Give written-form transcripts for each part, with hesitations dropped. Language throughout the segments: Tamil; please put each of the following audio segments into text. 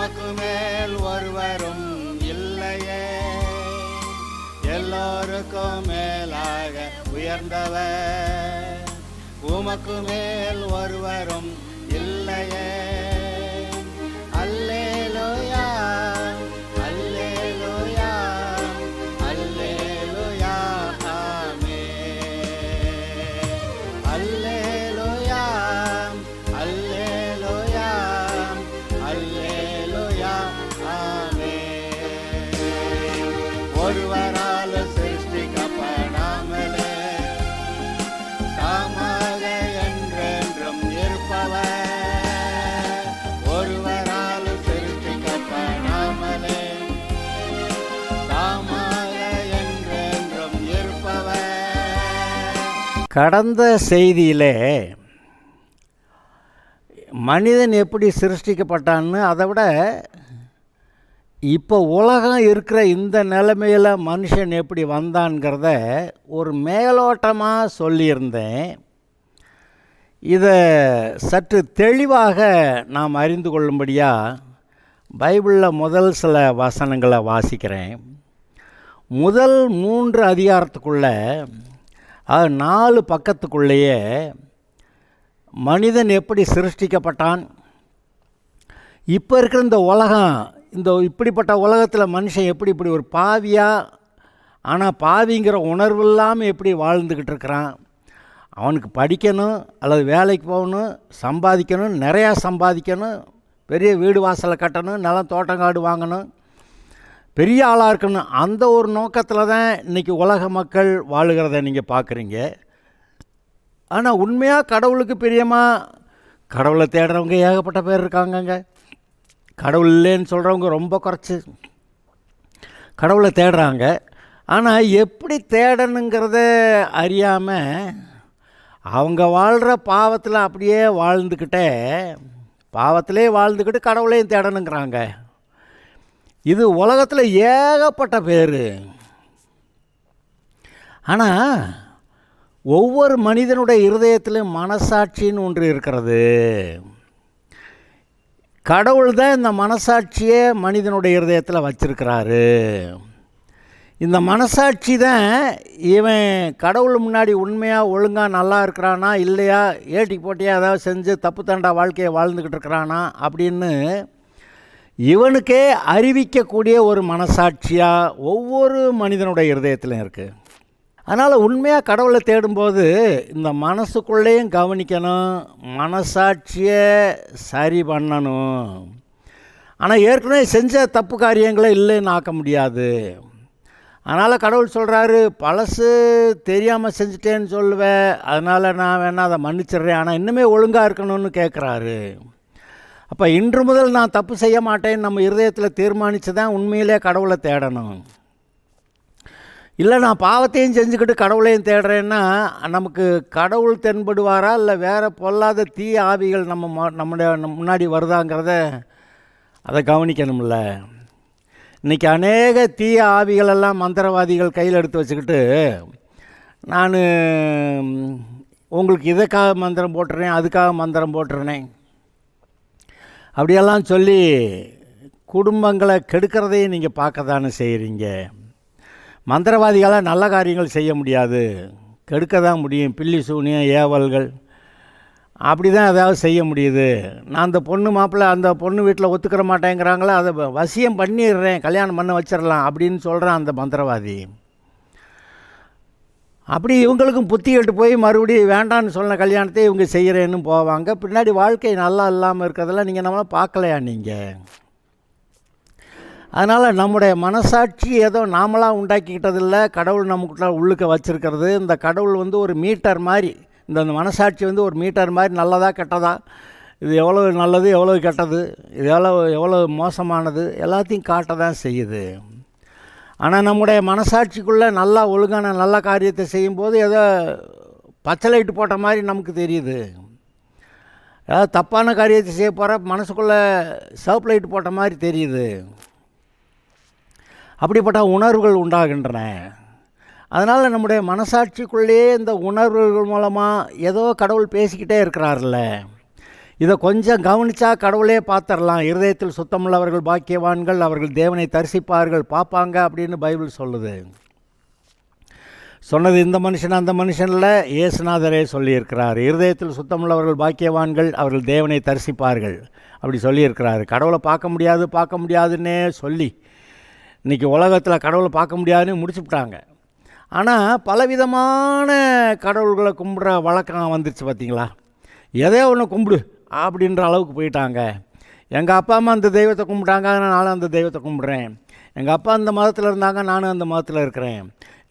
உமக்கு மேல் ஒருவரும் இல்லையே, எல்லோருக்கும் மேலாக உயர்ந்தவர், உமக்கு மேல் ஒருவரும் இல்லையே. அல்லேலூயா அல்லேலூயா அல்லேலூயா ஆமென். அல்லேலூயா அல்லேலூயா அல்லேலூயா ஆமென். ஒருவரால் சிருஷ்டிக்கப்படாமலே தாமாக என்றென்றும் இருப்பவர், ஒருவரால் சிருஷ்டிக்கப்படாமலே தாமாக என்றென்றும் இருப்பவர். கடந்த செய்தியிலே மனிதன் எப்படி சிருஷ்டிக்கப்பட்டான்னு, அதை விட இப்போ உலகம் இருக்கிற இந்த நிலைமையில் மனுஷன் எப்படி வந்தான்ங்கிறத ஒரு மேலோட்டமாக சொல்லியிருந்தேன். இதை சற்று தெளிவாக நாம் அறிந்து கொள்ளும்படியாக பைபிளில் முதல் சில வசனங்களை வாசிக்கிறேன். முதல் 3 அதிகாரத்துக்குள்ளே, அது 4 பக்கத்துக்குள்ளேயே மனிதன் எப்படி சிருஷ்டிக்கப்பட்டான், இப்போ இருக்கிற இந்த உலகம், இந்த இப்படிப்பட்ட உலகத்தில் மனுஷன் எப்படி இப்படி ஒரு பாவியாக, ஆனால் பாவிங்கிற உணர்வு இல்லாமல் எப்படி வாழ்ந்துக்கிட்டு இருக்கிறான். அவனுக்கு படிக்கணும் அல்லது வேலைக்கு போகணும், சம்பாதிக்கணும், நிறையா சம்பாதிக்கணும், பெரிய வீடு வாசலை கட்டணும், நிலம் தோட்டங்காடு வாங்கணும், பெரிய ஆளாக இருக்கணும். அந்த ஒரு நோக்கத்தில் தான் இன்றைக்கி உலக மக்கள் வாழுகிறத நீங்கள் பார்க்குறீங்க. ஆனால் உண்மையாக கடவுளுக்கு பிரியமாக கடவுளை தேடுறவங்க ஏகப்பட்ட பேர் இருக்காங்கங்க. கடவுள் இல்லைன்னு சொல்கிறவங்க ரொம்ப குறைச்சி கடவுளை தேடுறாங்க. ஆனால் எப்படி தேடணுங்கிறத அறியாமல் அவங்க வாழ்கிற பாவத்தில் அப்படியே வாழ்ந்துக்கிட்டே, பாவத்திலே வாழ்ந்துக்கிட்டு கடவுளையும் தேடணுங்கிறாங்க. இது உலகத்தில் ஏகப்பட்ட பேர். ஆனால் ஒவ்வொரு மனிதனுடைய இருதயத்திலும் மனசாட்சின்னு ஒன்று இருக்கிறது. கடவுள் தான் இந்த மனசாட்சியை மனிதனுடைய இருதயத்தில் வச்சிருக்கிறாரு. இந்த மனசாட்சி தான் இவன் கடவுள் முன்னாடி உண்மையாக ஒழுங்காக நல்லா இருக்கிறானா இல்லையா, ஏட்டி போட்டியாக ஏதாவது செஞ்சு தப்பு தண்டா வாழ்க்கையை வாழ்ந்துக்கிட்டு இருக்கிறானா அப்படின்னு இவனுக்கே அறிவிக்கக்கூடிய ஒரு மனசாட்சியாக ஒவ்வொரு மனிதனுடைய இருதயத்திலும் இருக்குது. அதனால் உண்மையாக கடவுளை தேடும்போது இந்த மனசுக்குள்ளேயும் கவனிக்கணும், மனசாட்சியை சரி பண்ணணும். ஆனால் ஏற்கனவே செஞ்ச தப்பு காரியங்களை இல்லைன்னு ஆக்க முடியாது. அதனால் கடவுள் சொல்கிறாரு, பழசு தெரியாமல் செஞ்சுட்டேன்னு சொல்லுவேன், அதனால் நான் வேணால் அதை மன்னிச்சிடுறேன், ஆனால் இன்னுமே ஒழுங்காக இருக்கணும்னு கேட்குறாரு. அப்போ இன்று முதல் நான் தப்பு செய்ய மாட்டேன்னு நம்ம இருதயத்தில் தீர்மானித்து தான் உண்மையிலே கடவுளை தேடணும். இல்லை நான் பாவத்தையும் செஞ்சுக்கிட்டு கடவுளையும் தேடுறேன்னா நமக்கு கடவுள் தென்படுவாரா இல்லை வேறு பொல்லாத தீய ஆவிகள் நம்முடைய முன்னாடி வருதாங்கிறத அதை கவனிக்கணும்ல. இன்றைக்கி அநேக தீய ஆவிகளெல்லாம் மந்திரவாதிகள் கையில் எடுத்து வச்சுக்கிட்டு, நான் உங்களுக்கு இதுக்காக மந்திரம் போட்டுறேன், அதுக்காக மந்திரம் போட்டுறேன் அப்படியெல்லாம் சொல்லி குடும்பங்களை கெடுக்கிறதையும் நீங்கள் பார்க்க தானே செய்கிறீங்க. மந்திரவாதிகளால் நல்ல காரியங்கள் செய்ய முடியாது, கெடுக்க தான் முடியும். பில்லி சூனியம் ஏவல்கள் அப்படி தான் ஏதாவது செய்ய முடியுது. நான் அந்த பொண்ணு மாப்பிள்ளை அந்த பொண்ணு வீட்டில் ஒத்துக்கிற மாட்டேங்கிறாங்களே, அதை வசியம் பண்ணிடுறேன், கல்யாணம் பண்ண வச்சிடலாம் அப்படின்னு சொல்கிறான் அந்த மந்திரவாதி. அப்படி இவங்களுக்கும் புத்தி கெட்டு போய் மறுபடியும் வேண்டான்னு சொன்ன கல்யாணத்தை இவங்க செய்கிறேன்னு போவாங்க. பின்னாடி வாழ்க்கை நல்லா இல்லாமல் இருக்கிறதெல்லாம் நீங்கள் நம்மளால் பார்க்கலையா நீங்கள்? அதனால் நம்முடைய மனசாட்சி ஏதோ நாமளாக உண்டாக்கிக்கிட்டதில்லை, கடவுள் நமக்குள்ள உள்ளுக்க வச்சுருக்கிறது. இந்த கடவுள் ஒரு மீட்டர் மாதிரி, இந்த மனசாட்சி ஒரு மீட்டர் மாதிரி, நல்லதா கெட்டதா, இது எவ்வளோ நல்லது எவ்வளோ கெட்டது, இது எவ்வளோ மோசமானது எல்லாத்தையும் காட்ட தான் செய்யுது. ஆனால் நம்முடைய மனசாட்சிக்குள்ளே நல்லா ஒழுங்கான நல்ல காரியத்தை செய்யும்போது ஏதோ பச்சை லைட்டு போட்ட மாதிரி நமக்கு தெரியுது. ஏதாவது தப்பான காரியத்தை செய்ய போகிற மனசுக்குள்ளே சிவப்பு லைட்டு போட்ட மாதிரி தெரியுது. அப்படிப்பட்ட உணர்வுகள் உண்டாகின்றன. அதனால் நம்முடைய மனசாட்சிக்குள்ளேயே இந்த உணர்வுகள் மூலமாக ஏதோ கடவுள் பேசிக்கிட்டே இருக்கிறார்ல. இதை கொஞ்சம் கவனித்தா கடவுளே பார்த்துடலாம். இருதயத்தில் சுத்தமுள்ளவர்கள் பாக்கியவான்கள், அவர்கள் தேவனை தரிசிப்பார்கள், பார்ப்பாங்க அப்படின்னு பைபிள் சொல்லுது. சொன்னது இந்த மனுஷன் அந்த மனுஷனில் இயேசுநாதரே சொல்லியிருக்கிறார். இருதயத்தில் சுத்தமுள்ளவர்கள் பாக்கியவான்கள், அவர்கள் தேவனை தரிசிப்பார்கள் அப்படி சொல்லியிருக்கிறாரு. கடவுளை பார்க்க முடியாதுன்னே சொல்லி இன்றைக்கி உலகத்தில் கடவுளை பார்க்க முடியாதுன்னு முடிச்சுவிட்டாங்க. ஆனால் பலவிதமான கடவுள்களை கும்பிட்ற வழக்கம் வந்துருச்சு பார்த்திங்களா. எதோ ஒன்று கும்பிடு அப்படின்ற அளவுக்கு போயிட்டாங்க. எங்கள் அப்பா அம்மா அந்த தெய்வத்தை கும்பிட்டாங்க, நானும் அந்த தெய்வத்தை கும்பிட்றேன். எங்கள் அப்பா அந்த மதத்தில் இருந்தாங்க, நானும் அந்த மதத்தில் இருக்கிறேன்.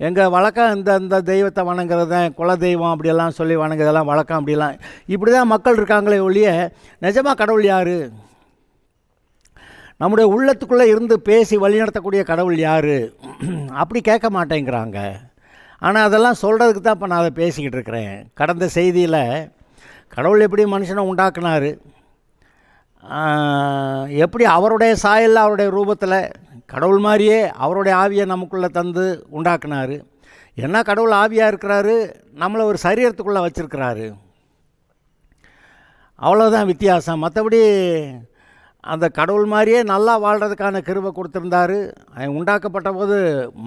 எங்கள் வழக்கம் இந்த தெய்வத்தை வணங்குறது தான் குல தெய்வம் அப்படியெல்லாம் சொல்லி வணங்குறதெல்லாம் வழக்கம். அப்படிலாம் இப்படி தான் மக்கள் இருக்காங்களே ஒழிய நிஜமாக கடவுள் யார்? நம்முடைய உள்ளத்துக்குள்ளே இருந்து பேசி வழிநடத்தக்கூடிய கடவுள் யார் அப்படி கேட்க மாட்டேங்கிறாங்க. ஆனால் அதெல்லாம் சொல்கிறதுக்கு தான் இப்போ நான் அதை பேசிக்கிட்டு இருக்கிறேன். கடந்த செய்தியில் கடவுள் எப்படி மனுஷனை உண்டாக்குனார், எப்படி அவருடைய சாயலில் அவருடைய ரூபத்தில் கடவுள் மாதிரியே அவருடைய ஆவியை நமக்குள்ளே தந்து உண்டாக்குனார். என்ன கடவுள் ஆவியாக இருக்கிறாரு, நம்மளை ஒரு சரீரத்துக்குள்ளே வச்சுருக்கிறாரு, அவ்வளோதான் வித்தியாசம். மற்றபடி அந்த கடவுள் மாதிரியே நல்லா வாழ்கிறதுக்கான கிருபை கொடுத்துருந்தாரு. அவன் உண்டாக்கப்பட்ட போது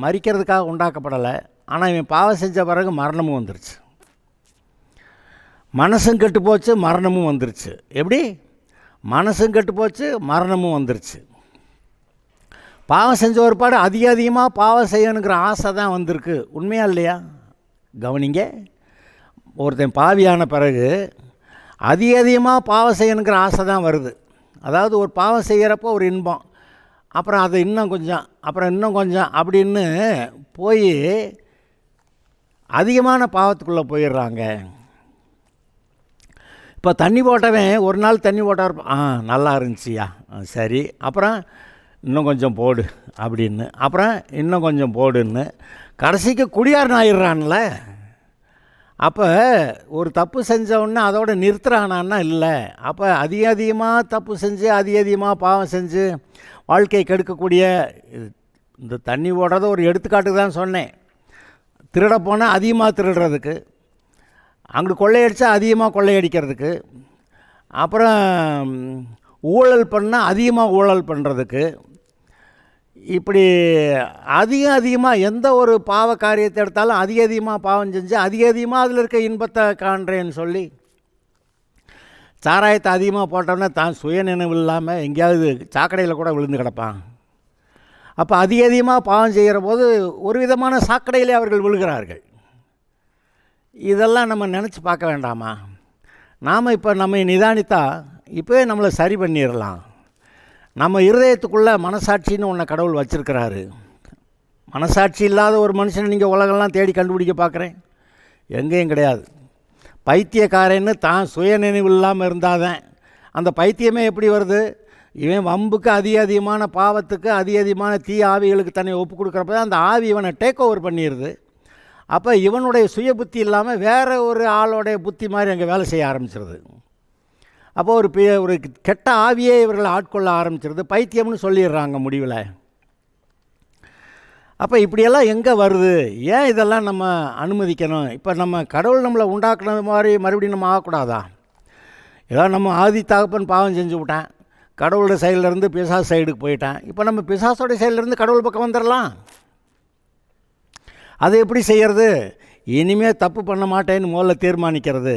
மரிக்கிறதுக்காக உண்டாக்கப்படலை. ஆனால் இவன் பாவம் செஞ்ச பிறகு மரணமும் வந்துருச்சு. மனசும் கெட்டு போச்சு, மரணமும் வந்துருச்சு. எப்படி? மனசும் கெட்டு போச்சு, மரணமும் வந்துருச்சு. பாவம் செஞ்ச ஒருபாடு அதிகமாக பாவம் செய்யணுங்கிற ஆசை தான் வந்திருக்கு. உண்மையா இல்லையா? கவனிங்க. ஒருத்தன் பாவியான பிறகு அதிகமாக பாவம் செய்யணுங்கிற ஆசை தான் வருது. அதாவது ஒரு பாவம் செய்கிறப்போ ஒரு இன்பம், அப்புறம் அது இன்னும் கொஞ்சம், அப்புறம் இன்னும் கொஞ்சம் அப்படின்னு போய் அதிகமான பாவத்துக்குள்ளே போயிடுறாங்க. இப்போ தண்ணி போட்டவன் ஒரு நாள் தண்ணி போட்டார், நல்லா இருந்துச்சியா, சரி, அப்புறம் இன்னும் கொஞ்சம் போடு அப்படின்னு, அப்புறம் இன்னும் கொஞ்சம் போடுன்னு கடைசிக்கு குடியாரன் ஆயிடுறான்ல. அப்போ ஒரு தப்பு செஞ்சவொன்னே அதோட நிறுத்துறானான்னா இல்லை. அப்போ அதிகமாக தப்பு செஞ்சு அதிகமாக பாவம் செஞ்சு வாழ்க்கையை கெடுக்கக்கூடிய இந்த தண்ணி ஓடுறத ஒரு எடுத்துக்காட்டுக்கு தான் சொன்னேன். திருட போனால் அதிகமாக திருடுறதுக்கு, அங்கிட்டு கொள்ளையடித்தா அதிகமாக கொள்ளையடிக்கிறதுக்கு, அப்புறம் ஊழல் பண்ணால் அதிகமாக ஊழல் பண்ணுறதுக்கு, இப்படி அதிகமாக எந்த ஒரு பாவ காரியத்தை எடுத்தாலும் அதிகமாக பாவம் செஞ்சு அதிகமாக அதில் இருக்க இன்பத்தை காண்றேன்னு சொல்லி சாராயத்தை அதிகமாக போட்டோம்னா தான் சுய நினைவு இல்லாமல் எங்கேயாவது சாக்கடையில் கூட விழுந்து கிடப்பான். அப்போ அதிகமாக பாவம் செய்கிற போது ஒரு விதமான சாக்கடையிலே அவர்கள் விழுகிறார்கள். இதெல்லாம் நம்ம நினச்சி பார்க்க வேண்டாமா? நாம் இப்போ நம்ம நிதானித்தா இப்போவே நம்மளை சரி பண்ணிடலாம். நம்ம இருதயத்துக்குள்ளே மனசாட்சின்னு ஒன்று கடவுள் வச்சுருக்கிறாரு. மனசாட்சி இல்லாத ஒரு மனுஷனை நீங்கள் உலகெல்லாம் தேடி கண்டுபிடிக்க பார்க்குறேன், எங்கேயும் கிடையாது. பைத்தியக்காரன்னு தான் சுய நினைவு இல்லாமல் இருந்தாதான். அந்த பைத்தியமே எப்படி வருது? இவன் வம்புக்கு அதிகமான பாவத்துக்கு அதிகமான தீய ஆவிகளுக்கு தன்னை ஒப்பு கொடுக்குறப்ப தான் அந்த ஆவி இவனை டேக் ஓவர் பண்ணிடுது. அப்போ இவனுடைய சுய புத்தி இல்லாமல் வேறு ஒரு ஆளோடைய புத்தி மாதிரி அங்கே வேலை செய்ய ஆரம்பிச்சிருது. அப்போ ஒரு கெட்ட ஆவியே இவர்களை ஆட்கொள்ள ஆரம்பிச்சிருது. பைத்தியம்னு சொல்லிடுறாங்க முடிவில். அப்போ இப்படியெல்லாம் எங்கே வருது? ஏன் இதெல்லாம் நம்ம அனுமதிக்கணும்? இப்போ நம்ம கடவுள் நம்மளை உண்டாக்குனது மாதிரி மறுபடியும் நம்ம ஆகக்கூடாதா? ஏதோ நம்ம ஆதி தகப்பன் பாவம் செஞ்சு விட்டேன், கடவுளோட சைட்லேருந்து பிசாசு சைடுக்கு போயிட்டேன். இப்போ நம்ம பிசாசோட சைட்லேருந்து கடவுள் பக்கம் வந்துடலாம். அதை எப்படி செய்கிறது? இனிமேல் தப்பு பண்ண மாட்டேன்னு முதல்ல தீர்மானிக்கிறது.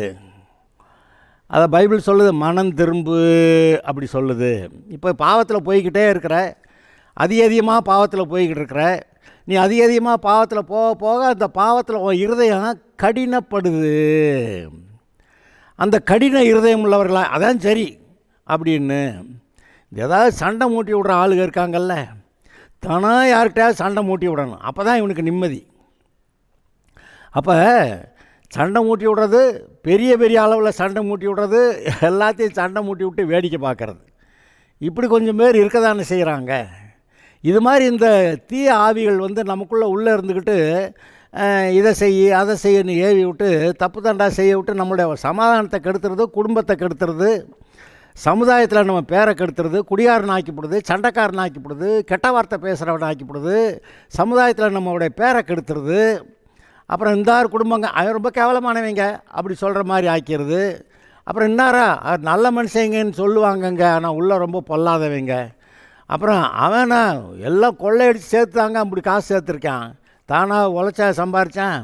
அதை பைபிள் சொல்லுது, மனம் திரும்பு அப்படி சொல்லுது. இப்போ பாவத்தில் போய்கிட்டே இருக்கிற, அதிகமாக பாவத்தில் போய்கிட்டு இருக்கிற நீ, அதிகமாக பாவத்தில் போக போக அந்த பாவத்தில் உன் இருதயம் கடினப்படுது. அந்த கடின இருதயம் உள்ளவர்களா அதான் சரி அப்படின்னு ஏதாவது சண்டை மூட்டி விடுற ஆளுங்க இருக்காங்கல்ல, தானா யார்கிட்டயாவது சண்டை மூட்டி விடணும், அப்போ தான் இவனுக்கு நிம்மதி. அப்போ சண்டை மூட்டி விடுறது, பெரிய பெரிய அளவில் சண்டை மூட்டி விடுறது, எல்லாத்தையும் சண்டை மூட்டி விட்டு வேடிக்கை பார்க்குறது, இப்படி கொஞ்சம் பேர் இருக்க தானே செய்கிறாங்க. இது மாதிரி இந்த தீய ஆவிகள் நமக்குள்ளே உள்ளே இருந்துக்கிட்டு இதை அதை செய்யன்னு ஏவி விட்டு தப்பு தண்டா செய்ய விட்டு நம்மளுடைய சமாதானத்தை கெடுத்துறது, குடும்பத்தை கெடுத்துறது, சமுதாயத்தில் நம்ம பேரை கெடுத்துறது, குடியாரன் ஆக்கிப்படுது, சண்டைக்காரன் ஆக்கிப்படுது, கெட்ட வார்த்தை பேசுகிறவன் ஆக்கிப்படுது, சமுதாயத்தில் நம்மளுடைய பேரை கெடுத்துறது, அப்புறம் இந்த குடும்பங்க அவன் ரொம்ப கேவலமானவங்க அப்படி சொல்கிற மாதிரி ஆக்கிறது. அப்புறம் இன்னாரா நல்ல மனுஷங்கன்னு சொல்லுவாங்கங்க, ஆனால் உள்ளே ரொம்ப பொல்லாதவங்க. அப்புறம் அவனா எல்லாம் கொள்ளையடிச்சு சேர்த்தாங்க, அப்படி காசு சேர்த்துருக்கான், தானாக உழைச்சா சம்பாரித்தான்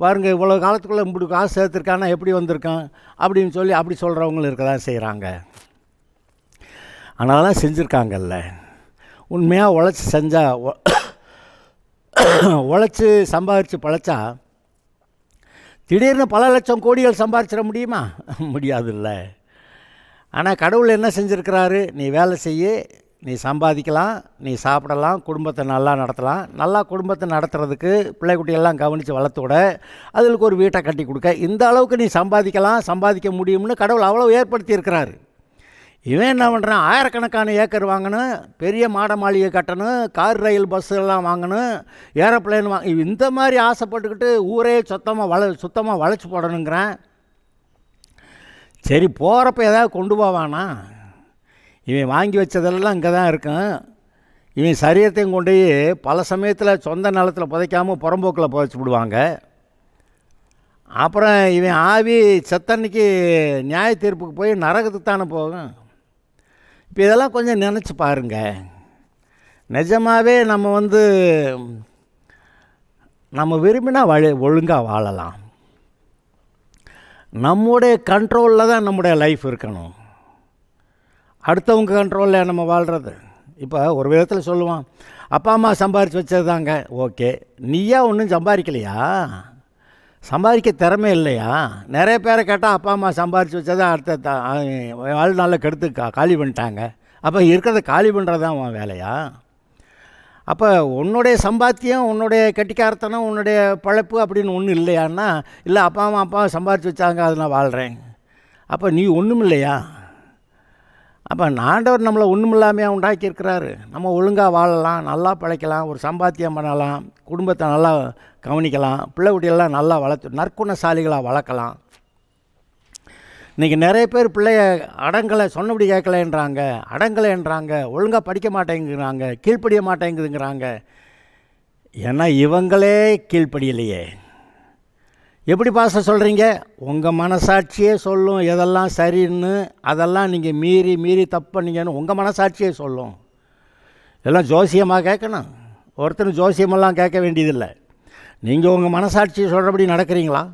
பாருங்க, இவ்வளோ காலத்துக்குள்ளே இப்படி காசு சேர்த்துருக்கான்னா எப்படி வந்திருக்கான் அப்படின்னு சொல்லி அப்படி சொல்கிறவங்களும் இருக்க தான் செய்கிறாங்க. ஆனாலும் செஞ்சுருக்காங்கல்ல. உண்மையாக உழைச்சி செஞ்சால், உழைச்சி சம்பாதிச்சு பழைச்சா திடீர்னு பல லட்சம் கோடிகள் சம்பாதிச்சிட முடியுமா? முடியாதுல்ல. ஆனால் கடவுள் என்ன செஞ்சுருக்கிறாரு, நீ வேலை செய்ய, நீ சம்பாதிக்கலாம், நீ சாப்பிடலாம், குடும்பத்தை நல்லா நடத்தலாம். நல்லா குடும்பத்தை நடத்துறதுக்கு பிள்ளைக்குட்டியெல்லாம் கவனித்து வளர்த்து விட, அதுக்கு ஒரு வீட்டை கட்டி கொடுக்க, இந்த அளவுக்கு நீ சம்பாதிக்கலாம், சம்பாதிக்க முடியும்னு கடவுள் அவ்வளோ ஏற்படுத்தி இருக்கிறாரு. இவன் என்ன பண்ணுறான், ஆயிரக்கணக்கான ஏக்கர் வாங்கணும், பெரிய மாட மாளிகை கட்டணும், கார் ரயில் பஸ்ஸெல்லாம் வாங்கணும், ஏரோப்ளேன் இந்த மாதிரி ஆசைப்பட்டுக்கிட்டு ஊரே சுத்தமாக வளைச்சி போடணுங்கிறான். சரி, போகிறப்ப ஏதாவது கொண்டு போவானா? இவன் வாங்கி வச்சதெல்லாம் இங்கே தான் இருக்கும். இவன் சரீரத்தையும் கொண்டு பல சமயத்தில் சொந்த நிலத்தில் புதைக்காமல் புறம்போக்கில் புதைச்சி விடுவாங்க. அப்புறம் இவன் ஆவி செத்தன்னைக்கு நியாய தீர்ப்புக்கு போய் நரகத்துக்கு தானே போகும். இப்போ இதெல்லாம் கொஞ்சம் நினச்சி பாருங்க. நிஜமாகவே நம்ம விரும்பினா ஒழுங்காக வாழலாம். நம்முடைய கண்ட்ரோலில் தான் நம்முடைய லைஃப் இருக்கணும். அடுத்தவங்க கண்ட்ரோலில் நம்ம வாழ்கிறது. இப்போ ஒரு விதத்தில் சொல்லுவான், அப்பா அம்மா சம்பாரித்து வச்சது தாங்க. ஓகே, நீயா ஒன்றும் சம்பாதிக்கலையா? சம்பாதிக்க திறமை இல்லையா? நிறைய பேரை கேட்டால் அப்பா அம்மா சம்பாரித்து வச்சதை அடுத்த வாழ்நாளில் கெடுத்து காலி பண்ணிட்டாங்க. அப்போ இருக்கிறத காலி பண்ணுறது தான் உன் வேலையா? அப்போ உன்னுடைய சம்பாத்தியம், உன்னுடைய கெட்டிக்காரத்தனம், உன்னுடைய பழைப்பு அப்படின்னு ஒன்றும் இல்லையான்னா, இல்லை அப்பா சம்பாரித்து வச்சாங்க, அது நான் வாழ்கிறேன். அப்போ நீ ஒன்றும் இல்லையா? அப்போ ஆண்டவர் நம்மளை ஒன்றும் இல்லாமையாக உண்டாக்கியிருக்கிறாரு. நம்ம ஒழுங்காக வாழலாம், நல்லா பிழைக்கலாம், ஒரு சம்பாத்தியம் பண்ணலாம், குடும்பத்தை நல்லா கவனிக்கலாம், பிள்ளை குட்டியெல்லாம் நல்லா வளர்த்து நற்குணசாலிகளாக வளர்க்கலாம். இன்றைக்கி நிறைய பேர் பிள்ளைய சொன்னபடி அடங்கலைன்றாங்க, ஒழுங்காக படிக்க மாட்டேங்கிறாங்க, கீழ்ப்படிய மாட்டேங்குதுங்கிறாங்க. ஏன்னா இவங்களே கீழ்ப்படியலையே. எப்படி பாச சொல்கிறீங்க? உங்கள் மனசாட்சியே சொல்லும் எதெல்லாம் சரின்னு. அதெல்லாம் நீங்கள் மீறி தப்பு பண்ணீங்கன்னு உங்கள் மனசாட்சியே சொல்லும். இதெல்லாம் ஜோசியமாக கேட்கணும். ஒருத்தர் ஜோசியமெல்லாம் கேட்க வேண்டியதில்லை. நீங்கள் உங்கள் மனசாட்சியை சொல்கிறபடி நடக்கிறீங்களா?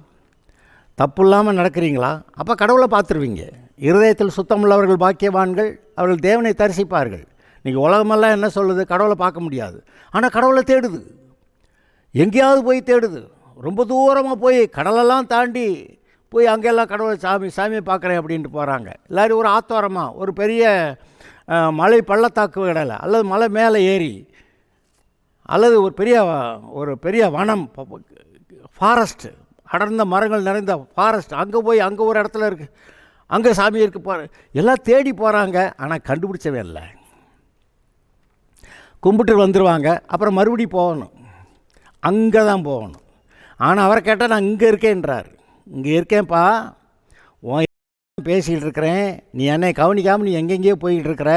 தப்பு இல்லாமல் நடக்கிறீங்களா? அப்போ கடவுளை பார்த்துருவீங்க. இருதயத்தில் சுத்தமுள்ளவர்கள் பாக்கியவான்கள், அவர்கள் தேவனை தரிசிப்பார்கள். நீங்கள் உலகமெல்லாம் என்ன சொல்லுது? கடவுளை பார்க்க முடியாது. ஆனால் கடவுளை தேடுது, எங்கேயாவது போய் தேடுது. ரொம்ப தூரமாக போய் கடலெல்லாம் தாண்டி போய் அங்கெல்லாம் கடவுளை சாமியை பார்க்குறேன் அப்படின்ட்டு போகிறாங்க. எல்லோரும் ஒரு ஆத்தோரமாக ஒரு பெரிய மலை பள்ளத்தாக்கு இடையில, அல்லது மலை மேலே ஏறி, அல்லது ஒரு பெரிய வனம், ஃபாரஸ்ட்டு, அடர்ந்த மரங்கள் நிறைந்த ஃபாரஸ்ட், அங்கே போய் அங்கே ஒரு இடத்துல இருக்குது, அங்கே சாமி இருக்குது எல்லாம் தேடி போகிறாங்க. ஆனால் கண்டுபிடிச்சவே இல்லை. கும்பிட்டு வந்துடுவாங்க, அப்புறம் மறுபடியும் போகணும், அங்கே தான் போகணும். ஆனால் அவரை கேட்டால் நான் இங்கே இருக்கேன்றார். இங்கே இருக்கேன்ப்பா, பேசிக்கிட்டு இருக்கிறேன், நீ என்னை கவனிக்காமல் நீ எங்கெங்கேயோ போய்கிட்டு இருக்கிற.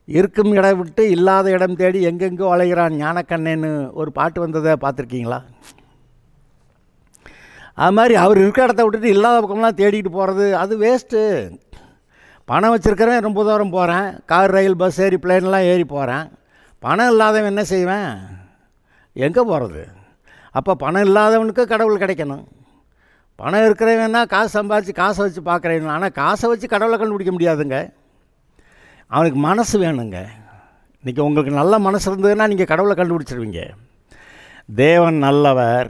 இருக்கும் இடம் விட்டு இல்லாத இடம் தேடி எங்கெங்கோ அலைகிறான் ஞானக்கண்ணேன்னு ஒரு பாட்டு வந்ததை பார்த்துருக்கீங்களா? அது மாதிரி அவர் இருக்கிற இடத்த விட்டுட்டு இல்லாத பக்கம்லாம் தேடிக்கிட்டு போகிறது அது வேஸ்ட்டு. பணம் வச்சுருக்கிறேன், ரொம்ப தூரம் போகிறேன், கார் ரயில் பஸ் ஏறி பிளேன்லாம் ஏறி போகிறேன். பணம் இல்லாதவன் என்ன செய்வேன்? எங்கே போகிறது? அப்போ பணம் இல்லாதவனுக்கு கடவுள் கிடைக்கணும். பணம் இருக்கிறவன்னா காசு சம்பாதிச்சு காசை வச்சு பார்க்குறேன். ஆனால் காசை வச்சு கடவுளை கண்டுபிடிக்க முடியாதுங்க. அவனுக்கு மனசு வேணுங்க. இன்றைக்கி உங்களுக்கு நல்ல மனசு இருந்ததுன்னா நீங்கள் கடவுளை கண்டுபிடிச்சிருவீங்க. தேவன் நல்லவர்,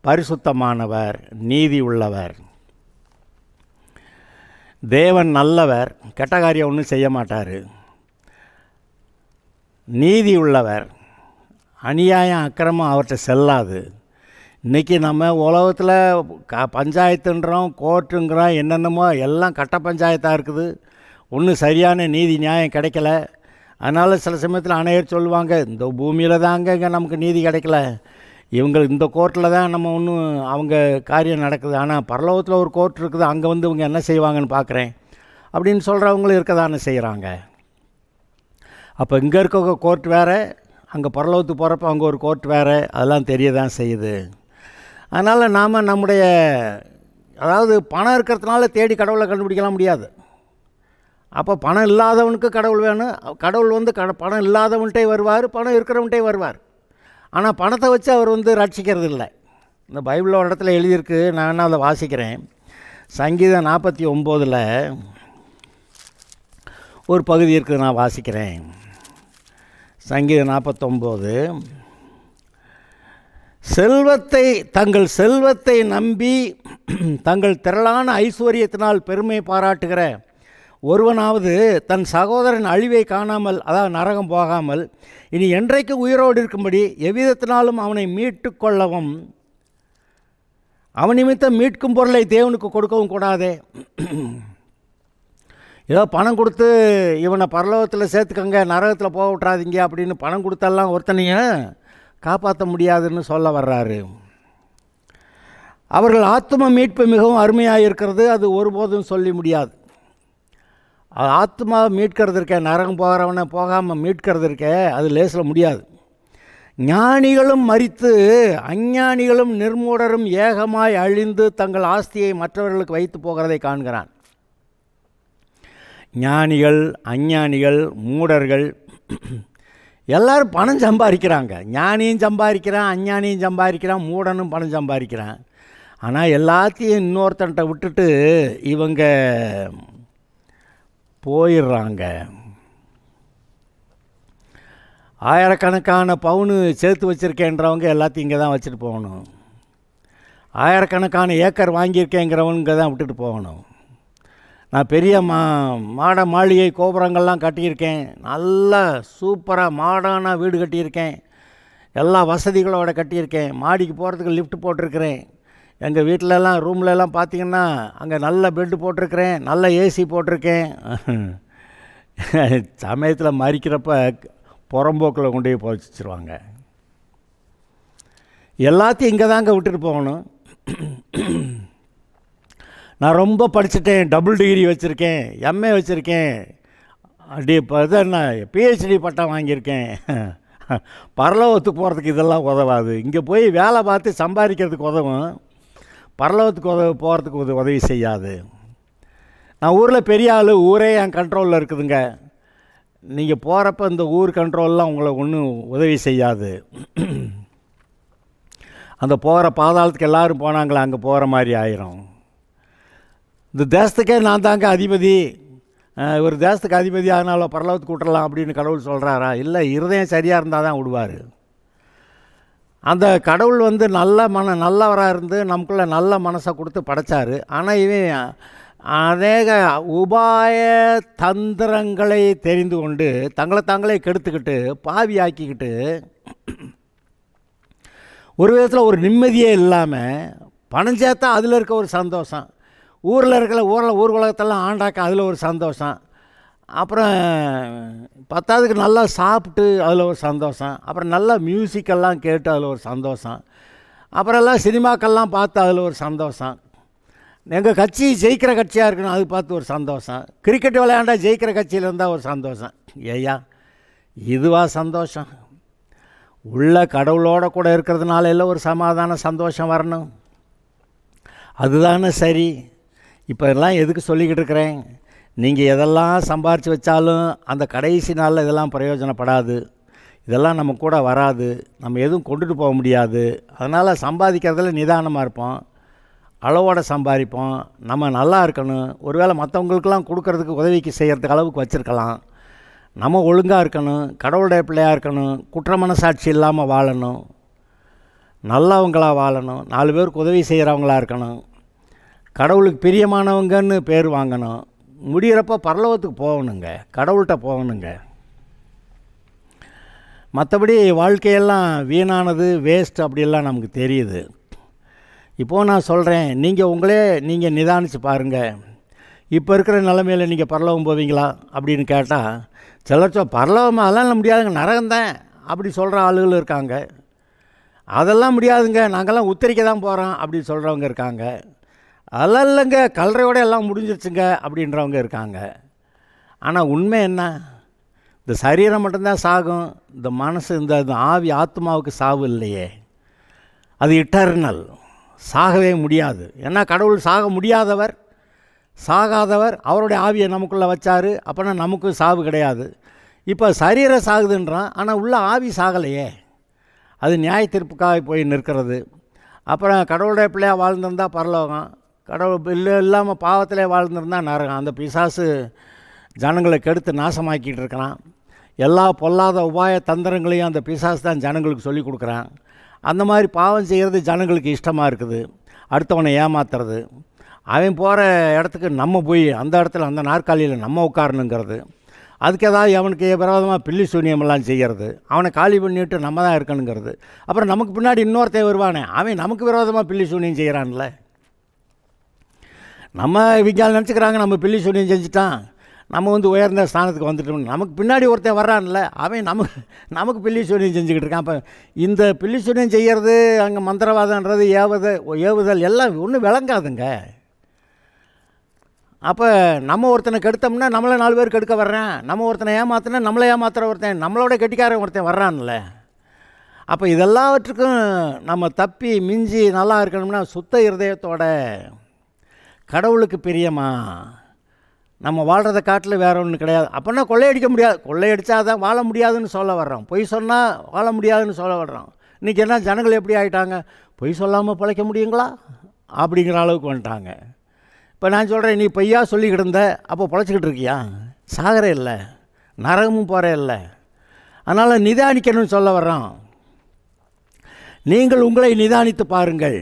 பரிசுத்தமானவர், நீதி உள்ளவர். தேவன் நல்லவர், கெட்ட காரியம் ஒன்றும் செய்ய மாட்டார். நீதி உள்ளவர், அநியாயம் அக்கிரமம் அவர்கிட்ட செல்லாது. இன்றைக்கி நம்ம உலகத்தில் பஞ்சாயத்துன்றோம், கோர்ட்டுங்கிறோம், என்னென்னமோ எல்லாம் கட்ட பஞ்சாயத்தாக இருக்குது. ஒன்றும் சரியான நீதி நியாயம் கிடைக்கல. அதனால் சில சமயத்தில் அநேகர் சொல்லுவாங்க, இந்த பூமியில் தாங்க இங்கே நமக்கு நீதி கிடைக்கல, இவங்களுக்கு இந்த கோர்ட்டில் தான் நம்ம ஒன்றும் அவங்க காரியம் நடக்குது, ஆனால் பரலோகத்தில் ஒரு கோர்ட் இருக்குது, அங்கே வந்து இவங்க என்ன செய்வாங்கன்னு பார்க்குறேன் அப்படின்னு சொல்கிறவங்களும் இருக்க தானே செய்கிறாங்க. அப்போ இங்கே இருக்க கோர்ட் வேறு, அங்கே பரலோகத்துக்கு போகிறப்ப அங்கே ஒரு கோர்ட் வேறு, அதெல்லாம் தெரிய தான் செய்யுது. அதனால் நாம் நம்முடைய அதாவது பணம் இருக்கிறதுனால தேடி கடவுளை கண்டுபிடிக்கலாம் முடியாது. அப்போ பணம் இல்லாதவனுக்கு கடவுள் வேணும். கடவுள் வந்து பணம் இல்லாதவன்கிட்டே வருவார், பணம் இருக்கிறவன்கிட்டே வருவார். ஆனால் பணத்தை வச்சு அவர் வந்து ரட்சிக்கிறது இல்லை. இந்த பைபிளில் ஒரு இடத்துல எழுதியிருக்கு, நான் என்ன அதை வாசிக்கிறேன். சங்கீதம் 49 ஒரு பகுதி இருக்குது, நான் வாசிக்கிறேன். சங்கீதம் 49, தங்கள் செல்வத்தை நம்பி தங்கள் திரளான ஐஸ்வர்யத்தினால் பெருமை பாராட்டுகிற ஒருவனாவது தன் சகோதரன் அழிவை காணாமல், அதாவது நரகம் போகாமல், இனி என்றைக்கு உயிரோடு இருக்கும்படி எவ்விதத்தினாலும் அவனை மீட்டு கொள்ளவும், அவன் நிமித்தம் மீட்கும் பொருளை தேவனுக்கு கொடுக்கவும் கூடாதே. ஏதோ பணம் கொடுத்து இவனை பரலோகத்தில் சேர்த்துக்கங்க, நரகத்தில் போக விட்றாதீங்க அப்படின்னு பணம் கொடுத்தெல்லாம் ஒருத்தனையும் காப்பாற்ற முடியாதுன்னு சொல்ல வர்றாரு. அவர்கள் ஆத்ம மீட்பு மிகவும் அருமையாக இருக்கிறது, அது ஒருபோதும் சொல்லி முடியாது. ஆத்மாவை மீட்கிறது இருக்க, நரகம் போகிறவனை போகாமல் மீட்கிறது இருக்க, அது லேசில் முடியாது. ஞானிகளும் மரித்து அஞ்ஞானிகளும் நிர்மூடரும் ஏகமாய் அழிந்து தங்கள் ஆஸ்தியை மற்றவர்களுக்கு வைத்து போகிறதை காண்கிறான். ஞானிகள், அஞ்ஞானிகள், மூடர்கள் எல்லோரும் பணம் சம்பாதிக்கிறாங்க. ஞானியும் சம்பாதிக்கிறான், அஞ்ஞானியும் சம்பாதிக்கிறான், மூடனும் பணம் சம்பாதிக்கிறான். ஆனால் எல்லாத்தையும் இன்னொருத்தன்ட்ட விட்டுட்டு இவங்க போயிடுறாங்க. ஆயிரக்கணக்கான பவுனு சேர்த்து வச்சுருக்கேன்றவங்க எல்லாத்தையும் இங்கே தான் வச்சுட்டு போகணும். ஆயிரக்கணக்கான ஏக்கர் வாங்கியிருக்கேங்கிறவங்க இங்கே தான் விட்டுட்டு போகணும். நான் பெரிய மாட மாளிகை கோபுரங்கள்லாம் கட்டியிருக்கேன், நல்லா சூப்பராக மாடான வீடு கட்டியிருக்கேன், எல்லா வசதிகளோடு கட்டியிருக்கேன், மாடிக்கு போகிறதுக்கு லிஃப்ட் போட்டிருக்கிறேன். எங்கள் வீட்டிலலாம் ரூம்லலாம் பார்த்திங்கன்னா அங்கே நல்ல பெட்டு போட்டிருக்கிறேன், நல்ல ஏசி போட்டிருக்கேன். சமயத்தில் மறிக்கிறப்ப புறம்போக்கில் கொண்டு போய் போச்சிருவாங்க. எல்லாத்தையும் இங்கே தாங்க விட்டுட்டு போகணும். நான் ரொம்ப படிச்சுட்டேன், டபுள் டிகிரி வச்சுருக்கேன், எம்ஏ வச்சுருக்கேன், அப்படி இப்போ என்ன பிஹெச்டி பட்டம் வாங்கியிருக்கேன். பரலோகத்துக்கு போகிறதுக்கு இதெல்லாம் உதவாது. இங்கே போய் வேலை பார்த்து சம்பாதிக்கிறதுக்கு உதவும், பரலோகத்துக்கு போகிறதுக்கு உதவி செய்யாது. நான் ஊரில் பெரிய ஆள், ஊரே என் கண்ட்ரோலில் இருக்குதுங்க. நீங்கள் போகிறப்ப இந்த ஊர் கண்ட்ரோல்லாம் உங்களை ஒன்றும் உதவி செய்யாது. அந்த போகிற பாதாளத்துக்கு எல்லோரும் போனாங்களே, அங்கே போகிற மாதிரி ஆயிரும். இந்த தேசத்துக்கே நான் தாங்க அதிபதி, ஒரு தேசத்துக்கு அதிபதி, அதனால் பரலோகத்துக்கு விட்டுறலாம் அப்படின்னு கடவுள் சொல்கிறாரா? இல்லை, இருதயம் சரியாக இருந்தால் தான் விடுவார். அந்த கடவுள் வந்து நல்லவராக இருந்து நமக்குள்ளே நல்ல மனசை கொடுத்து படைத்தார். ஆனால் இவன் அநேக உபாய தந்திரங்களை தெரிந்து கொண்டு தங்களை தாங்களே கெடுத்துக்கிட்டு பாவியாக்கிக்கிட்டு ஒரு விதத்தில் ஒரு நிம்மதியே இல்லாமல் பணம் சேர்த்தா அதில் இருக்க ஒரு சந்தோஷம், ஊரில் இருக்கிற ஊர் உலகத்தெல்லாம் ஆண்டாக்க அதில் ஒரு சந்தோஷம், அப்புறம் பத்தாவதுக்கு நல்லா சாப்பிட்டு அதில் ஒரு சந்தோஷம், அப்புறம் நல்லா மியூசிக்கெல்லாம் கேட்டு அதில் ஒரு சந்தோஷம், அப்புறம் எல்லாம் சினிமாக்கள்லாம் பார்த்து அதில் ஒரு சந்தோஷம், எங்கள் கட்சி ஜெயிக்கிற கட்சியாக இருக்கணும் அது பார்த்து ஒரு சந்தோஷம், கிரிக்கெட் விளையாண்டா ஜெயிக்கிற கட்சியில் இருந்தால் ஒரு சந்தோஷம். ஏய்யா, இதுவா சந்தோஷம்? உள்ள கடவுளோட கூட இருக்கிறதுனால எல்லாம் ஒரு சமாதான சந்தோஷம் வரணும், அதுதானே சரி. இப்போ எல்லாம் எதுக்கு சொல்லிக்கிட்டு இருக்கிறேன்? நீங்கள் எதெல்லாம் சம்பாரித்து வச்சாலும் அந்த கடைசி நாளில் இதெல்லாம் பிரயோஜனப்படாது, இதெல்லாம் நம்ம கூட வராது, நம்ம எதுவும் கொண்டுட்டு போக முடியாது. அதனால் சம்பாதிக்கிறதுல நிதானமாக இருப்போம், அளவோடு சம்பாதிப்போம், நம்ம நல்லா இருக்கணும். ஒருவேளை மற்றவங்களுக்கெல்லாம் கொடுக்கறதுக்கு உதவிக்கு செய்கிறதுக்கு அளவுக்கு வச்சுருக்கலாம். நம்ம ஒழுங்காக இருக்கணும், கடவுளுடைய பிள்ளையாக இருக்கணும், குற்ற மனசாட்சி இல்லாமல் வாழணும், நல்லவங்களாக வாழணும், 4 பேருக்கு உதவி செய்கிறவங்களாக இருக்கணும், கடவுளுக்கு பிரியமானவங்கன்னு பேர் வாங்கணும். முடிகிறப்ப பரலோகத்துக்கு போகணுங்க, கடவுள்கிட்ட போகணுங்க. மற்றபடி வாழ்க்கையெல்லாம் வீணானது, வேஸ்ட் அப்படியெல்லாம் நமக்கு தெரியுது. இப்போது நான் சொல்கிறேன், நீங்கள் நிதானித்து பாருங்கள். இப்போ இருக்கிற நிலைமையில் நீங்கள் பரலோகம் போவீங்களா அப்படின்னு கேட்டால் சிலர் பரலோகம் அதெல்லாம் முடியாதுங்க, நரகம்தான் அப்படி சொல்கிற ஆளுகள் இருக்காங்க. அதெல்லாம் முடியாதுங்க, நாங்கள்லாம் உத்தரிக்க தான் போகிறோம் அப்படின்னு சொல்கிறவங்க இருக்காங்க. அதெல்லாம் இல்லைங்க, கல்லறையோடு எல்லாம் முடிஞ்சிருச்சுங்க அப்படின்றவங்க இருக்காங்க. ஆனால் உண்மை என்ன? இந்த சரீரம் மட்டும்தான் சாகும், இந்த மனசு, இந்த ஆவி ஆத்மாவுக்கு சாவு இல்லையே. அது இட்டர்னல், சாகவே முடியாது. ஏன்னா கடவுள் சாக முடியாதவர், சாகாதவர். அவருடைய ஆவியை நமக்குள்ளே வச்சார். அப்போனா நமக்கு சாவு கிடையாது. இப்போ சரீரம் சாகுதுன்றான், ஆனால் உள்ள ஆவி சாகலையே. அது நியாய தீர்ப்புக்காக போய் நிற்கிறது. அப்புறம் கடவுளுடைய பிள்ளையாக வாழ்ந்திருந்தால் பரலோகம், கடவுள் இல்லாமல் பாவத்திலே வாழ்ந்திருந்தால் நரகம். அந்த பிசாசு ஜனங்களை கெடுத்து நாசமாக்கிட்டு இருக்கிறான். எல்லா பொல்லாத உபாய தந்திரங்களையும் அந்த பிசாசு தான் ஜனங்களுக்கு சொல்லி கொடுக்குறான். அந்த மாதிரி பாவம் செய்கிறது ஜனங்களுக்கு இஷ்டமாக இருக்குது. அடுத்தவனை ஏமாத்துறது, அவன் போகிற இடத்துக்கு நம்ம போய் அந்த இடத்துல அந்த நாற்காலியில் நம்ம உட்காரணுங்கிறது, அதுக்கு ஏதாவது அவனுக்கு விரோதமாக பில்லி சூனியமெல்லாம் செய்கிறது, அவனை காலி பண்ணிவிட்டு நம்ம தான் இருக்கணுங்கிறது. அப்புறம் நமக்கு பின்னாடி இன்னொருத்தன் வருவானே, அவன் நமக்கு விரோதமாக பில்லி சூனியம் செய்கிறான்ல. நம்ம விஞ்ஞானம் நினச்சிக்கிறாங்க நம்ம பில்லி சூனியம் செஞ்சுட்டான், நம்ம உயர்ந்த ஸ்தானத்துக்கு வந்துட்டோம். நமக்கு பின்னாடி ஒருத்தன் வர்றான்ல, அவன் நமக்கு பில்லி சூனியம் செஞ்சுக்கிட்டு இருக்கான். அப்போ இந்த பில்லி சூனியம் செய்கிறது, அங்கே மந்திரவாதன்றது, ஏவுதல் எல்லாம் ஒன்றும் விளங்காதுங்க. அப்போ நம்ம ஒருத்தனை கெடுத்தோம்னா நம்மளை 4 பேர் கெடுக்க வர்றேன், நம்ம ஒருத்தனை ஏமாத்தினா நம்மளை ஏமாத்துகிற ஒருத்தன், நம்மளோட கெட்டிக்காரன் ஒருத்தன் வர்றான்ல. அப்போ இதெல்லாவற்றுக்கும் நம்ம தப்பி மிஞ்சி நல்லா இருக்கணும்னா சுத்த இருதயத்தோட கடவுளுக்கு பிரியமா நம்ம வாழ்கிறத காட்டில் வேறு ஒன்றும் கிடையாது. அப்படின்னா கொள்ளையடிக்க முடியாது, கொள்ளையடித்தா தான் வாழ முடியாதுன்னு சொல்ல வர்றோம். பொய் சொன்னால் வாழ முடியாதுன்னு சொல்ல வர்றோம். இன்றைக்கி என்ன ஜனங்கள் எப்படி ஆகிட்டாங்க, பொய் சொல்லாமல் பிழைக்க முடியுங்களா அப்படிங்கிற அளவுக்கு வந்துட்டாங்க. இப்போ நான் சொல்கிறேன், நீ பொய்யா சொல்லிக்கிட்டு இருந்த, அப்போ பிழைச்சிக்கிட்டு இருக்கியா? சாகரே இல்லை, நரகமும் போகிறே இல்லை. அதனால் நிதானிக்கணும்னு சொல்ல வர்றோம். நீங்கள் உங்களை நிதானித்து பாருங்கள்.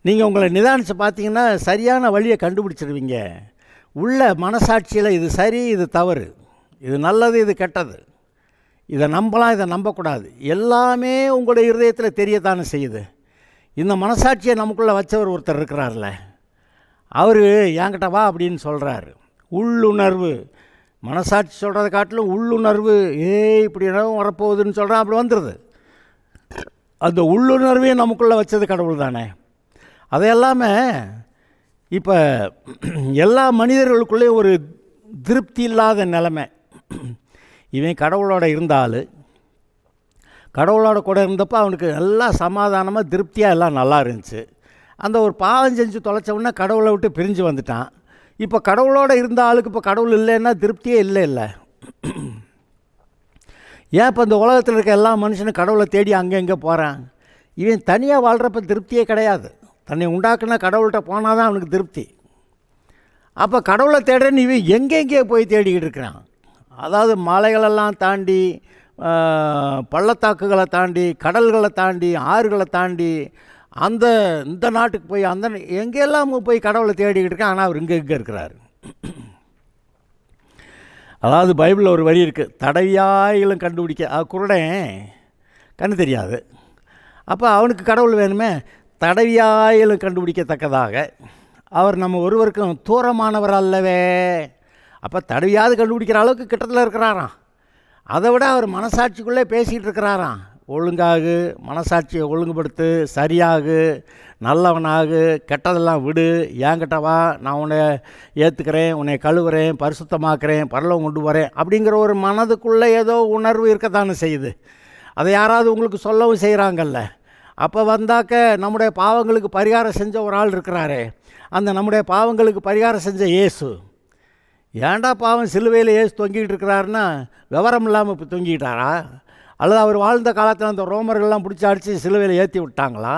நீங்கள் உங்களை நிதானித்து பார்த்தீங்கன்னா சரியான வழியை கண்டுபிடிச்சிடுவீங்க. உள்ள மனசாட்சியில் இது சரி, இது தவறு, இது நல்லது, இது கெட்டது, இதை நம்பலாம், இதை நம்பக்கூடாது, எல்லாமே உங்களுடைய இருதயத்தில் தெரியத்தானே செய்யுது. இந்த மனசாட்சியை நமக்குள்ளே வச்சவர் ஒருத்தர் இருக்கிறார்ல, அவர் என்கிட்ட வா அப்படின்னு சொல்கிறாரு. உள்ளுணர்வு, மனசாட்சி சொல்கிறத காட்டிலும் உள்ளுணர்வு, இப்படி என்னவும் வரப்போகுதுன்னு சொல்கிறான், அப்படி வந்துடுது. அந்த உள்ளுணர்வையும் நமக்குள்ளே வச்சது கடவுள் தானே. அதையெல்லாமே இப்போ எல்லா மனிதர்களுக்குள்ளேயும் ஒரு திருப்தி இல்லாத நிலைமை. இவன் கடவுளோட இருந்தாலும், கடவுளோட கூட இருந்தப்போ அவனுக்கு நல்லா சமாதானமாக திருப்தியாக எல்லாம் நல்லா இருந்துச்சு. அந்த ஒரு பாவம் செஞ்சு தொலைச்சவுடனே கடவுளை விட்டு பிரிஞ்சு வந்துட்டான். இப்போ கடவுளோடு இருந்த ஆளுக்கு இப்போ கடவுள் இல்லைன்னா திருப்தியே இல்லை. ஏன் இப்போ இந்த உலகத்தில் இருக்க எல்லா மனுஷனும் கடவுளை தேடி அங்கே இங்கே போகிறான்? இவன் தனியாக வாழ்கிறப்ப திருப்தியே கிடையாது. தன்னை உண்டாக்குனா கடவுள்கிட்ட போனால் தான் அவனுக்கு திருப்தி. அப்போ கடவுளை தேடுறேன்னு இவன் எங்கெங்கே போய் தேடிக்கிட்டு இருக்கிறான். அதாவது மலைகளெல்லாம் தாண்டி, பள்ளத்தாக்குகளை தாண்டி, கடல்களை தாண்டி, ஆறுகளை தாண்டி, இந்த நாட்டுக்கு போய் எங்கெல்லாம் போய் கடவுளை தேடிக்கிட்டு இருக்கான். ஆனால் அவர் இங்கே இருக்கிறார். அதாவது பைபிளில் ஒரு வரி இருக்குது, தடவியாயிலும் கண்டுபிடிக்க. குருடன் கண்ணு தெரியாது, அப்போ அவனுக்கு கடவுள் வேணுமே. தடவியாயிலும் கண்டுபிடிக்கத்தக்கதாக அவர் நம்ம ஒருவருக்கும் தூரமானவர் அல்லவே. அப்போ தடவியாவது கண்டுபிடிக்கிற அளவுக்கு கிட்டத்தில் இருக்கிறாராம். அதை விட அவர் மனசாட்சிக்குள்ளே பேசிகிட்டு இருக்கிறாராம். ஒழுங்காகு, மனசாட்சியை ஒழுங்குபடுத்து, சரியாகு, நல்லவனாகு, கெட்டதெல்லாம் விடு, என்கிட்ட வா, நான் உன்னை ஏற்றுக்கிறேன், உன்னை கழுவுறேன், பரிசுத்தமாக்குறேன், பரலோகம் கொண்டு வரேன் அப்படிங்கிற ஒரு மனதுக்குள்ளே ஏதோ உணர்வு இருக்கத்தானே செய்யுது. அதை யாராவது உங்களுக்கு சொல்லவும் செய்கிறாங்கல்ல. அப்போ வந்தாக்க நம்முடைய பாவங்களுக்கு பரிகாரம் செஞ்ச ஒரு ஆள் இருக்கிறாரே, அந்த நம்முடைய பாவங்களுக்கு பரிகாரம் செஞ்ச இயேசு. ஏன்டா பாவம் சிலுவையில் இயேசு தொங்கிக்கிட்டு இருக்கிறாருன்னா விவரம் இல்லாமல் இப்போ தொங்கிக்கிட்டாரா? அல்லது அவர் வாழ்ந்த காலத்தில் அந்த ரோமர்கள்லாம் பிடிச்சி அடித்து சிலுவையில் ஏற்றி விட்டாங்களா?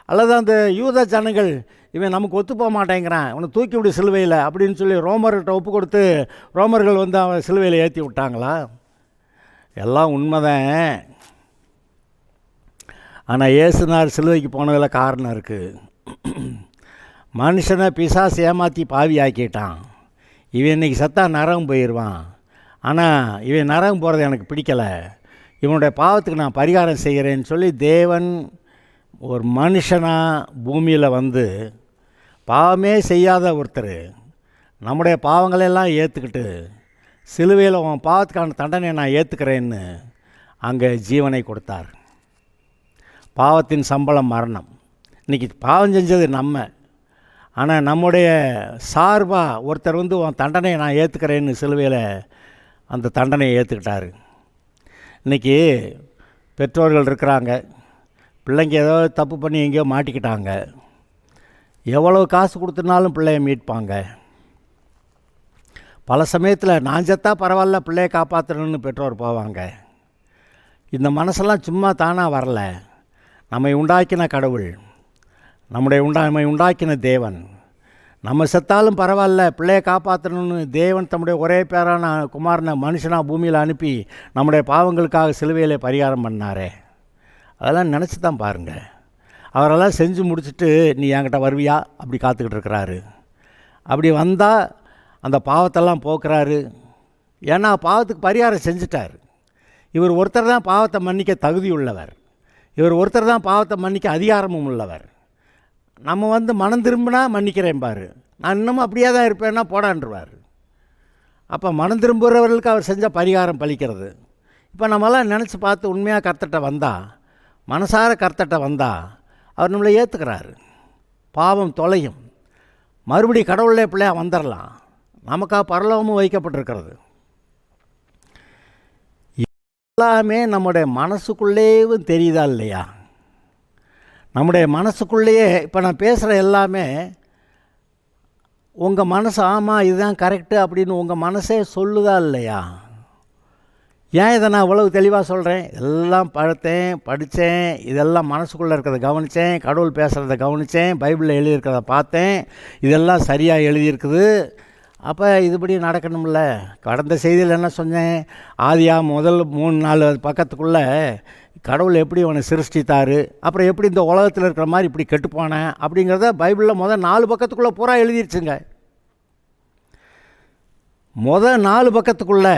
அல்லது அந்த யூத ஜனங்கள் இவன் நமக்கு ஒத்து போக மாட்டேங்கிறான், இவனை தூக்கி விடு சிலுவையில் அப்படின்னு சொல்லி ரோமர்கிட்ட ஒப்பு கொடுத்து ரோமர்கள் வந்து அவன் சிலுவையில் ஏற்றி விட்டாங்களா? எல்லாம் உண்மைதான். ஆனால் இயேசுனார் சிலுவைக்கு போனதில் காரணம் இருக்குது. மனுஷனை பிசாசு ஏமாற்றி பாவி ஆக்கிட்டான். இவன் இன்றைக்கி சத்தா நரகம் போயிடுவான். ஆனால் இவன் நரகம் போகிறது எனக்கு பிடிக்கலை, இவனுடைய பாவத்துக்கு நான் பரிகாரம் செய்கிறேன்னு சொல்லி தேவன் ஒரு மனுஷனாக பூமியில் வந்து பாவமே செய்யாத ஒருத்தர் நம்முடைய பாவங்களெல்லாம் ஏற்றுக்கிட்டு சிலுவையில் உன் பாவத்துக்கான தண்டனை நான் ஏற்றுக்கிறேன்னு அங்கே ஜீவனை கொடுத்தார். பாவத்தின் சம்பளம் மரணம். இன்றைக்கி பாவம் செஞ்சது நம்ம, ஆனால் நம்முடைய சார்பாக ஒருத்தர் வந்து உன் தண்டனையை நான் ஏற்றுக்கிறேன்னு சிலுவையில் அந்த தண்டனையை ஏற்றுக்கிட்டார். இன்றைக்கி பெற்றோர்கள் இருக்கிறாங்க, பிள்ளைங்க ஏதோ தப்பு பண்ணி எங்கேயோ மாட்டிக்கிட்டாங்க, எவ்வளோ காசு கொடுத்துனாலும் பிள்ளைய மீட்பாங்க. பல சமயத்தில் நான் செத்தா பரவாயில்ல பிள்ளையை காப்பாற்றணும்னு பெற்றோர் போவாங்க. இந்த மனசெல்லாம் சும்மா தானாக வரல. நம்மை உண்டாக்கின கடவுள், நம்மை உண்டாக்கின தேவன், நம்ம செத்தாலும் பரவாயில்ல பிள்ளையை காப்பாற்றணும்னு தேவன் தம்முடைய ஒரே பேரான குமாரனை மனுஷனாக பூமியில் அனுப்பி நம்முடைய பாவங்களுக்காக சிலுவையில் பரிகாரம் பண்ணாரே. அதெல்லாம் நினச்சி தான் பாருங்கள். அவரெல்லாம் செஞ்சு முடிச்சுட்டு நீ என்கிட்ட வருவியா அப்படி காத்துக்கிட்டு இருக்கிறாரு. அப்படி வந்தால் அந்த பாவத்தெல்லாம் போக்குறாரு. ஏன்னா பாவத்துக்கு பரிகாரம் செஞ்சிட்டார். இவர் ஒருத்தர் தான் பாவத்தை மன்னிக்க தகுதி உள்ளவர். இவர் ஒருத்தர் தான் பாவத்தை மன்னிக்க அதிகாரமும் உள்ளவர். நம்ம மனம் திரும்பினா மன்னிக்கிறேன் பாரு, நான் இன்னமும் அப்படியே தான் இருப்பேன்னா போடான்றுவார். அப்போ மனம் திரும்புகிறவர்களுக்கு அவர் செஞ்ச பரிகாரம் பலிக்கிறது. இப்போ நம்மளாம் நினச்சி பார்த்து உண்மையாக கர்த்தர்ட்ட வந்தால், மனசார கர்த்தர்ட்ட வந்தால் அவர் நம்மளை ஏற்றுக்கிறாரு. பாவம் தொலையும், மறுபடி கடவுளே பிள்ளையாக வந்துடலாம். நமக்காக பரலோகமும் வைக்கப்பட்டிருக்கிறது. எல்லாமே நம்முடைய மனசுக்குள்ளேயும் தெரியுதா இல்லையா? நம்முடைய மனசுக்குள்ளேயே இப்போ நான் பேசுகிற எல்லாமே உங்கள் மனசு ஆமாம் இதுதான் கரெக்டு அப்படின்னு உங்கள் மனசே சொல்லுதா இல்லையா? ஏன் இதை நான் இவ்வளவு தெளிவாக சொல்கிறேன்? எல்லாம் படித்தேன், இதெல்லாம் மனசுக்குள்ளே இருக்கிறத கவனித்தேன், கடவுள் பேசுகிறத கவனித்தேன், பைபிளில் எழுதியிருக்கிறத பார்த்தேன், இதெல்லாம் சரியாக எழுதியிருக்குது. அப்போ இதுபடி நடக்கணும்ல. கடந்த செய்தியில் என்ன சொன்னேன்? முதல் 3-4 பக்கத்துக்குள்ளே கடவுள் எப்படி அவனை சிருஷ்டித்தார், அப்புறம் எப்படி இந்த உலகத்தில் இருக்கிற மாதிரி இப்படி கெட்டுப்போனேன் அப்படிங்கிறத பைபிளில் 4 பக்கத்துக்குள்ளே பூரா எழுதிருச்சுங்க. 4 பக்கத்துக்குள்ளே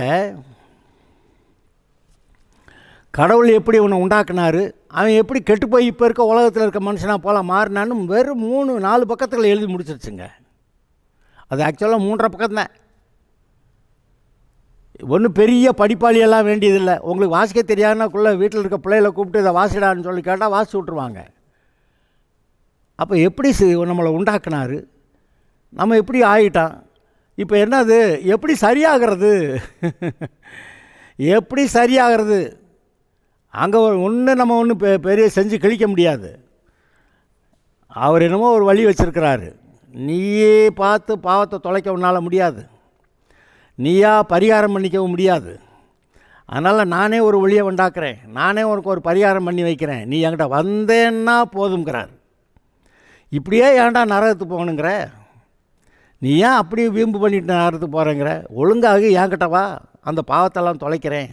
கடவுள் எப்படி அவனை உண்டாக்குனார், அவன் எப்படி கெட்டு போய் இப்போ இருக்க உலகத்தில் இருக்க மனுஷனாக போல மாறினான்னு வெறும் 3-4 பக்கத்தில் எழுதி முடிச்சிருச்சுங்க. அது ஆக்சுவலாக 3.5 பக்கம்தான். ஒன்றும் பெரிய படிப்பாளியெல்லாம் வேண்டியதில்லை. உங்களுக்கு வாசிக்க தெரியாதுனாக்குள்ளே வீட்டில் இருக்க பிள்ளைகளை கூப்பிட்டு இதை வாசிடான்னு சொல்லி கேட்டால் வாசி விட்ருவாங்க. அப்போ எப்படி நம்மளை உண்டாக்குனாரு, நம்ம எப்படி ஆகிட்டான், இப்போ என்னது எப்படி சரியாகிறது எப்படி சரியாகிறது? அங்கே நம்ம பெரிய செஞ்சு கிழிக்க முடியாது. அவர் என்னமோ ஒரு வழி வச்சுருக்கிறாரு. நீயே பார்த்து பாவத்தை தொலைக்க உன்னால் முடியாது, நீயா பரிகாரம் பண்ணிக்கவும் முடியாது. அதனால் நானே ஒரு வழியை உண்டாக்குறேன், நானே உனக்கு ஒரு பரிகாரம் பண்ணி வைக்கிறேன், நீ என்கிட்ட வந்தேன்னா போதுங்கிறார். இப்படியே ஏன்டா நரகத்துக்கு போகணுங்கிற, நீ ஏன் அப்படியே வீம்பு பண்ணிட்டு நரகத்துக்கு போகிறேங்கிற? ஒழுங்காக என்கிட்ட வா, அந்த பாவத்தெல்லாம் தொலைக்கிறேன்,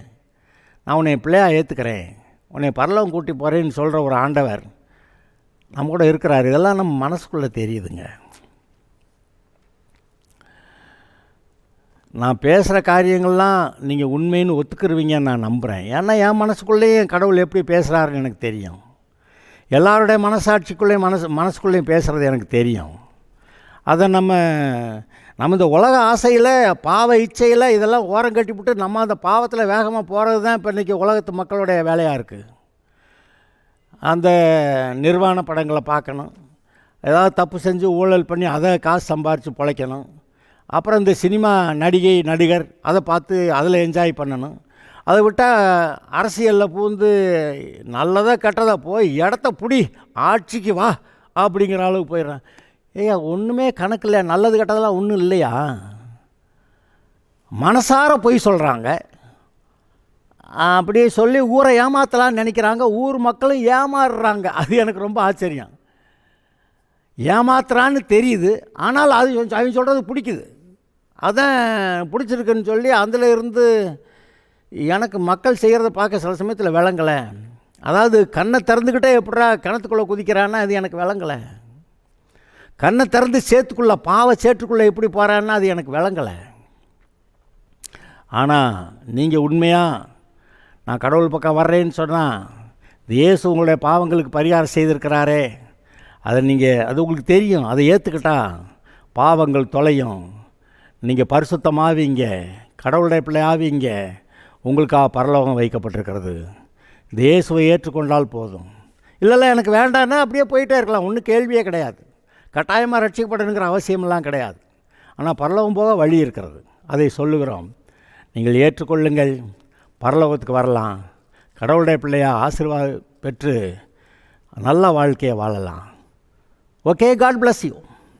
நான் உன்னை பிள்ளையாக ஏற்றுக்கிறேன், உன்னை பரலோகம் கூட்டி போகிறேன்னு சொல்கிற ஒரு ஆண்டவர் நம்ம கூட இருக்கிறார். இதெல்லாம் நம்ம மனசுக்குள்ளே தெரியுதுங்க. நான் பேசுகிற காரியங்கள்லாம் நீங்கள் உண்மைன்னு ஒத்துக்கிருவீங்கன்னு நான் நம்புகிறேன். ஏன்னா என் மனசுக்குள்ளேயும் கடவுள் எப்படி பேசுகிறாருன்னு எனக்கு தெரியும். எல்லாருடைய மனசாட்சிக்குள்ளேயும் மனசுக்குள்ளேயும் பேசுகிறது எனக்கு தெரியும். அதை நம்ம இந்த உலக ஆசையில், பாவ இச்சையில் இதெல்லாம் ஓரம் கட்டிவிட்டு நம்ம அந்த பாவத்தில் வேகமாக போகிறது தான் இப்போ இன்றைக்கி உலகத்து மக்களுடைய வேலையாக இருக்குது. அந்த நிர்வாண படங்களை பார்க்கணும், ஏதாவது தப்பு செஞ்சு ஊழல் பண்ணி அதை காசு சம்பாரித்து பிழைக்கணும், அப்புறம் இந்த சினிமா நடிகை நடிகர் அதை பார்த்து அதில் என்ஜாய் பண்ணணும். அதை விட்டால் அரசியலில் பூந்து நல்லதாக கெட்டதாக போய் இடத்த புடி ஆட்சிக்கு வா அப்படிங்கிற அளவுக்கு போயிடுறேன். ஏய்யா ஒன்றுமே கணக்கு இல்லை, நல்லது கெட்டதெல்லாம் ஒன்றும் இல்லையா? மனசார பொய் சொல்கிறாங்க, அப்படியே சொல்லி ஊரை ஏமாற்றலான்னு நினைக்கிறாங்க, ஊர் மக்களும் ஏமாறுறாங்க. அது எனக்கு ரொம்ப ஆச்சரியம். ஏமாத்துறான்னு தெரியுது, ஆனால் அது அவங்க சொல்கிறது பிடிக்குது, அதான் பிடிச்சிருக்குன்னு சொல்லி அதில் இருந்து எனக்கு மக்கள் செய்கிறத பார்க்க சில சமயத்தில் விளங்கலை. அதாவது கண்ணை திறந்துக்கிட்டே எப்படா கிணத்துக்குள்ளே குதிக்கிறான்னா அது எனக்கு விளங்கலை. கண்ணை திறந்து சேத்துக்குள்ளே பாவ சேற்றுக்குள்ளே எப்படி போகிறான்னா அது எனக்கு விளங்கலை. ஆனால் நீங்கள் உண்மையாக நான் கடவுள் பக்கம் வர்றேன்னு சொன்னால், இயேசு உங்களுடைய பாவங்களுக்கு பரிகாரம் செய்திருக்கிறாரே, அதை அது உங்களுக்கு தெரியும். அதை ஏற்றுக்கிட்டா பாவங்கள் தொலையும், நீங்கள் பரிசுத்தமாவீங்க, கடவுளுடைய பிள்ளையாவீங்க, உங்களுக்காக பரலோகம் வைக்கப்பட்டிருக்கிறது. இந்த இயேசுவை ஏற்றுக்கொண்டால் போதும். இல்லைல்ல எனக்கு வேண்டான்னா அப்படியே போயிட்டே இருக்கலாம், ஒன்றும் கேள்வியே கிடையாது. கட்டாயமாக ரட்சிக்கப்படணுங்கிற அவசியமெல்லாம் கிடையாது. ஆனால் பரலோகம் போக வழி இருக்கிறது, அதை சொல்லுகிறோம். நீங்கள் ஏற்றுக்கொள்ளுங்கள், பரலோகத்துக்கு வரலாம், கடவுளுடைய பிள்ளையாக ஆசீர்வாதம் பெற்று நல்ல வாழ்க்கையை வாழலாம். Okay, God bless you.